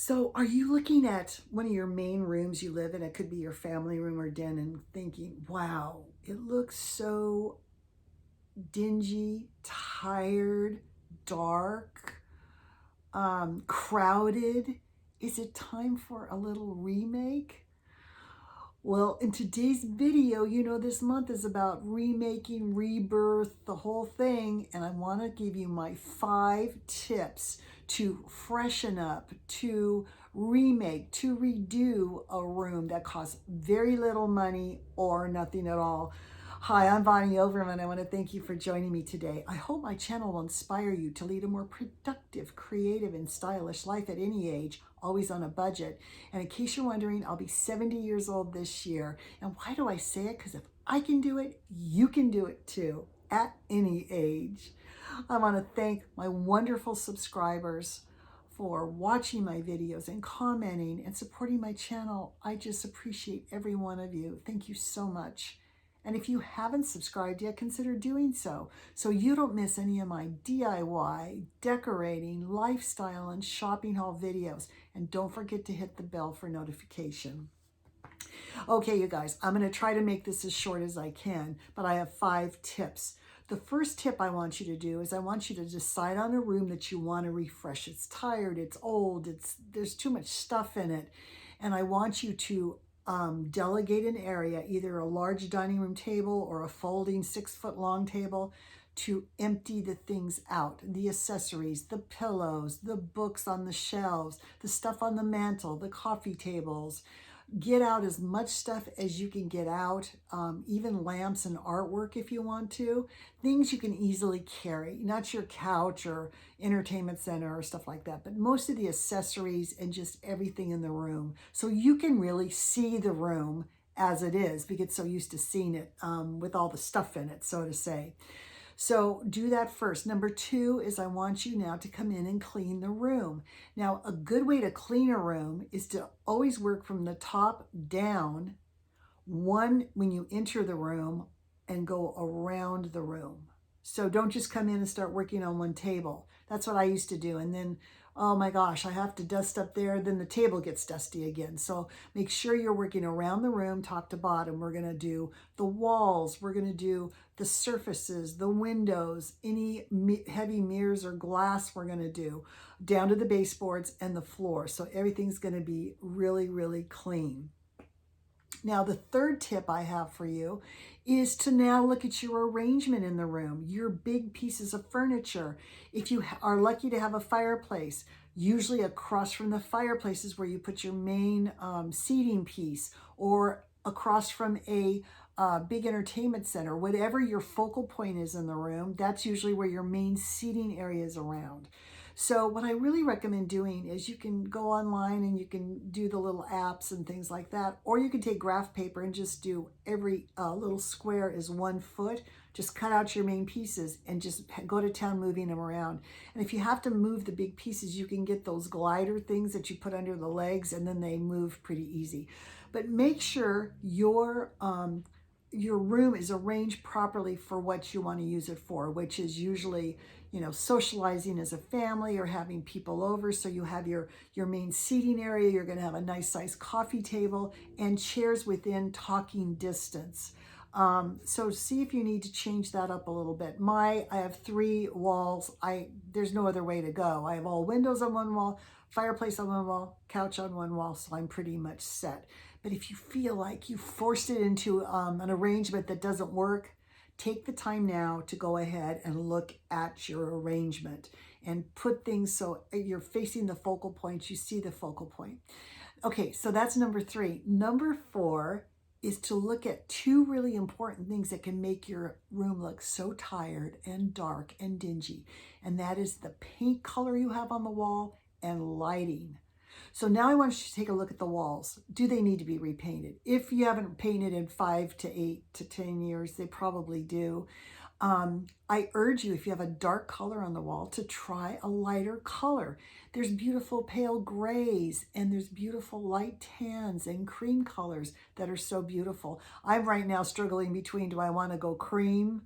So, are you looking at one of your main rooms you live in? It could be your family room or den, and thinking, wow, it looks so dingy, tired, dark, crowded. Is it time for a little remake? Well, in today's video, this month is about remaking, rebirth, the whole thing. And I want to give you my 5 tips to freshen up, to remake, to redo a room that costs very little money or nothing at all. Hi, I'm Bonnie Overman. I want to thank you for joining me today. I hope my channel will inspire you to lead a more productive, creative, and stylish life at any age, always on a budget. And in case you're wondering, I'll be 70 years old this year. And why do I say it? Because if I can do it, you can do it too, at any age. I want to thank my wonderful subscribers for watching my videos and commenting and supporting my channel. I just appreciate every one of you. Thank you so much. And if you haven't subscribed yet, consider doing so you don't miss any of my DIY, decorating, lifestyle, and shopping haul videos. And don't forget to hit the bell for notification. Okay, you guys, I'm going to try to make this as short as I can, but I have 5 tips. The first tip I want you to do is I want you to decide on a room that you want to refresh. It's tired, it's old, there's too much stuff in it. And I want you to delegate an area, either a large dining room table or a folding 6-foot long table, to empty the things out, the accessories, the pillows, the books on the shelves, the stuff on the mantle, the coffee tables. Get out as much stuff as you can get out, even lamps and artwork if you want to. Things you can easily carry, not your couch or entertainment center or stuff like that, but most of the accessories and just everything in the room. So you can really see the room as it is. We get so used to seeing it with all the stuff in it, so to say. So do that first. Number 2 is I want you now to come in and clean the room. Now, a good way to clean a room is to always work from the top down, one when you enter the room, and go around the room. So don't just come in and start working on one table. That's what I used to do. And then, oh my gosh, I have to dust up there. Then the table gets dusty again. So make sure you're working around the room, top to bottom. We're going to do the walls. We're going to do the surfaces, the windows, any heavy mirrors or glass we're going to do, down to the baseboards and the floor. So everything's going to be really, really clean. Now, the third tip I have for you is to now look at your arrangement in the room, your big pieces of furniture. If you are lucky to have a fireplace, usually across from the fireplace is where you put your main seating piece, or across from a big entertainment center. Whatever your focal point is in the room, that's usually where your main seating area is around. So what I really recommend doing is you can go online and you can do the little apps and things like that, or you can take graph paper and just do every little square is 1 foot. Just cut out your main pieces and just go to town moving them around. And if you have to move the big pieces, you can get those glider things that you put under the legs, and then they move pretty easy. But make sure your room is arranged properly for what you want to use it for, which is usually, socializing as a family or having people over. So you have your main seating area. You're going to have a nice sized coffee table and chairs within talking distance. So see if you need to change that up a little bit. I have 3 walls. There's no other way to go. I have all windows on one wall, fireplace on one wall, couch on one wall, so I'm pretty much set. But if you feel like you forced it into an arrangement that doesn't work, take the time now to go ahead and look at your arrangement and put things so you're facing the focal point, you see the focal point. Okay, so that's number 3. Number 4 is to look at 2 really important things that can make your room look so tired and dark and dingy. And that is the paint color you have on the wall and lighting. So now I want you to take a look at the walls. Do they need to be repainted? If you haven't painted in 5 to 8 to 10 years, they probably do. I urge you, if you have a dark color on the wall, to try a lighter color. There's beautiful pale grays, and there's beautiful light tans and cream colors that are so beautiful. I'm right now struggling between, do I want to go cream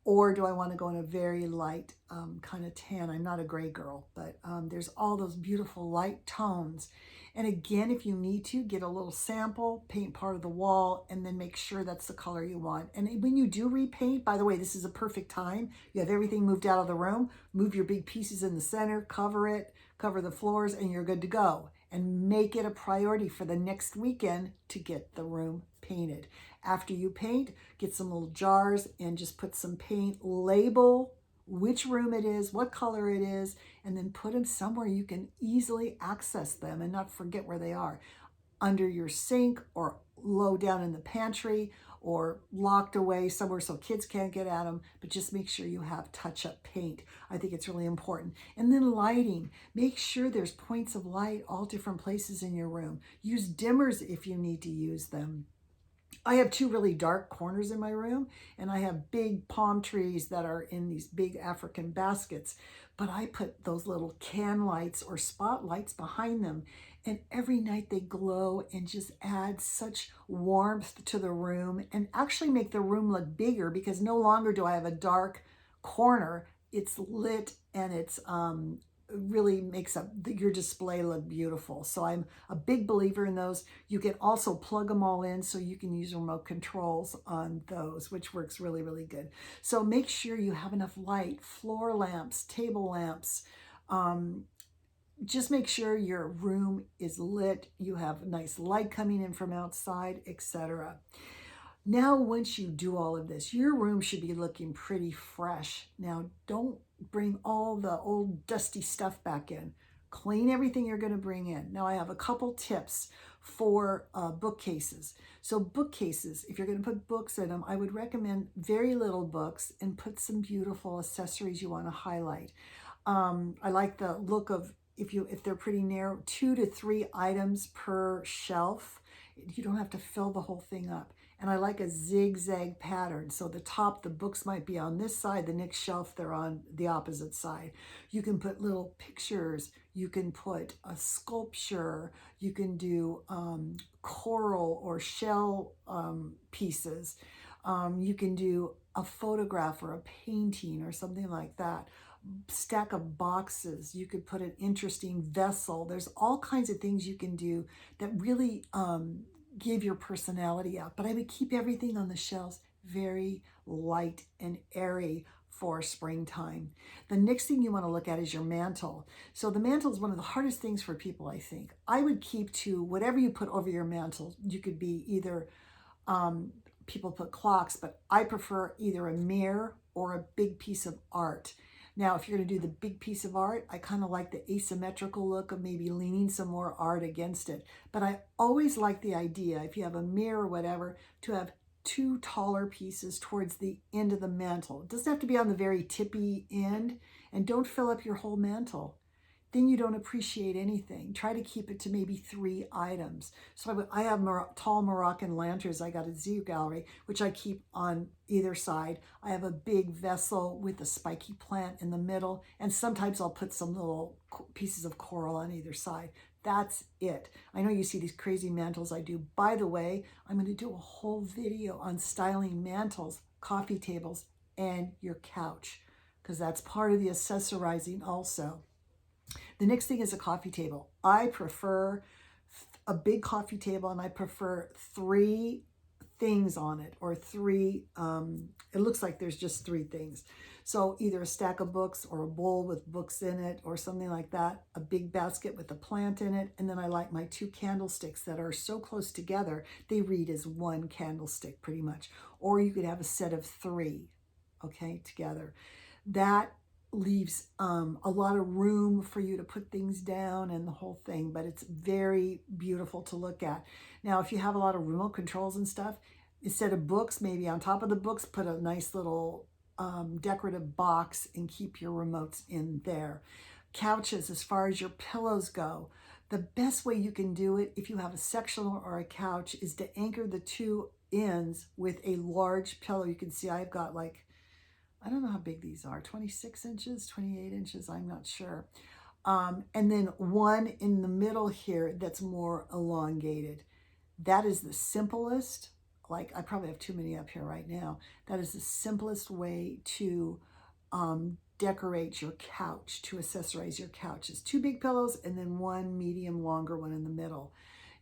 Or do I want to go in a very light kind of tan? I'm not a gray girl, but there's all those beautiful light tones. And again, if you need to, get a little sample, paint part of the wall, and then make sure that's the color you want. And when you do repaint, by the way, this is a perfect time. You have everything moved out of the room, move your big pieces in the center, cover it, cover the floors, and you're good to go. And make it a priority for the next weekend to get the room painted. After you paint, get some little jars and just put some paint, label which room it is, what color it is, and then put them somewhere you can easily access them and not forget where they are. Under your sink or low down in the pantry or locked away somewhere so kids can't get at them, but just make sure you have touch-up paint. I think it's really important. And then lighting. Make sure there's points of light all different places in your room. Use dimmers if you need to use them. I have two really dark corners in my room, and I have big palm trees that are in these big African baskets, but I put those little can lights or spotlights behind them, and every night they glow and just add such warmth to the room and actually make the room look bigger, because no longer do I have a dark corner. It's lit and it's really makes your display look beautiful. So I'm a big believer in those. You can also plug them all in so you can use remote controls on those, which works really, really good. So make sure you have enough light, floor lamps, table lamps. Just make sure your room is lit, you have nice light coming in from outside, etc. Now, once you do all of this, your room should be looking pretty fresh. Now, don't bring all the old dusty stuff back in. Clean everything you're going to bring in. Now, I have a couple tips for bookcases. So bookcases, if you're going to put books in them, I would recommend very little books and put some beautiful accessories you want to highlight. I like the look of, if they're pretty narrow, 2 to 3 items per shelf. You don't have to fill the whole thing up. And I like a zigzag pattern. So the books might be on this side, the next shelf, they're on the opposite side. You can put little pictures, you can put a sculpture, you can do coral or shell pieces. You can do a photograph or a painting or something like that. Stack of boxes, you could put an interesting vessel. There's all kinds of things you can do that really give your personality out. But I would keep everything on the shelves very light and airy for springtime. The next thing you want to look at is your mantle. So the mantle is one of the hardest things for people, I think. I would keep to whatever you put over your mantle. You could be either, people put clocks, but I prefer either a mirror or a big piece of art. Now, if you're going to do the big piece of art, I kind of like the asymmetrical look of maybe leaning some more art against it. But I always like the idea, if you have a mirror or whatever, to have 2 taller pieces towards the end of the mantle. It doesn't have to be on the very tippy end, and don't fill up your whole mantle. Then you don't appreciate anything. Try to keep it to maybe 3 items. So I have tall Moroccan lanterns I got at Zoo Gallery, which I keep on either side. I have a big vessel with a spiky plant in the middle, and sometimes I'll put some little pieces of coral on either side. That's it. I know you see these crazy mantles I do. By the way, I'm going to do a whole video on styling mantles, coffee tables, and your couch, because that's part of the accessorizing also. The next thing is a coffee table. I prefer a big coffee table, and I prefer 3 things on it, or 3, it looks like there's just 3 things. So either a stack of books or a bowl with books in it or something like that, a big basket with a plant in it, and then I like my 2 candlesticks that are so close together, they read as 1 candlestick pretty much. Or you could have a set of 3, okay, together. That leaves a lot of room for you to put things down and the whole thing, but it's very beautiful to look at. Now, if you have a lot of remote controls and stuff, instead of books, maybe on top of the books, put a nice little decorative box and keep your remotes in there. Couches, as far as your pillows go, the best way you can do it, if you have a sectional or a couch, is to anchor the 2 ends with a large pillow. You can see I've got, like, I don't know how big these are, 26 inches, 28 inches, I'm not sure. And then 1 in the middle here that's more elongated. That is the simplest. like I probably have too many up here right now. That is the simplest way to decorate your couch, to accessorize your couch. Is 2 big pillows and then 1 medium longer one in the middle.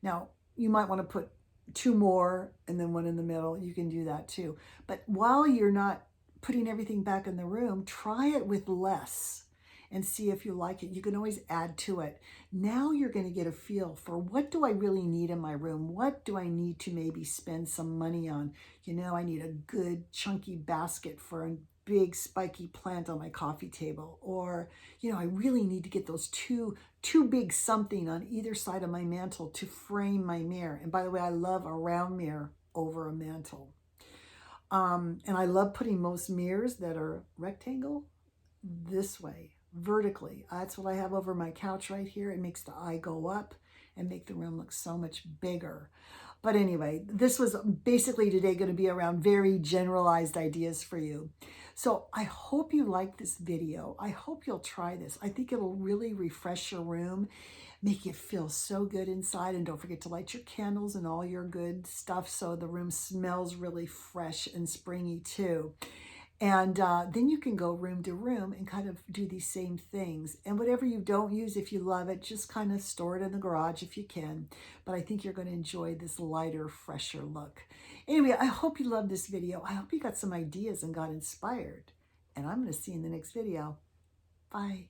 Now, you might want to put 2 more and then 1 in the middle. You can do that too. But while you're not putting everything back in the room, try it with less and see if you like it. You can always add to it. Now you're going to get a feel for, what do I really need in my room? What do I need to maybe spend some money on? You know, I need a good chunky basket for a big spiky plant on my coffee table. Or, you know, I really need to get those two big something on either side of my mantle to frame my mirror. And by the way, I love a round mirror over a mantle. And I love putting most mirrors that are rectangle this way, vertically. That's what I have over my couch right here. It makes the eye go up and make the room look so much bigger. But anyway, this was basically today going to be around very generalized ideas for you. So I hope you like this video. I hope you'll try this. I think it'll really refresh your room, make you feel so good inside. And don't forget to light your candles and all your good stuff so the room smells really fresh and springy too. And then you can go room to room and kind of do these same things. And whatever you don't use, if you love it, just kind of store it in the garage if you can. But I think you're going to enjoy this lighter, fresher look. Anyway, I hope you loved this video. I hope you got some ideas and got inspired. And I'm going to see you in the next video. Bye.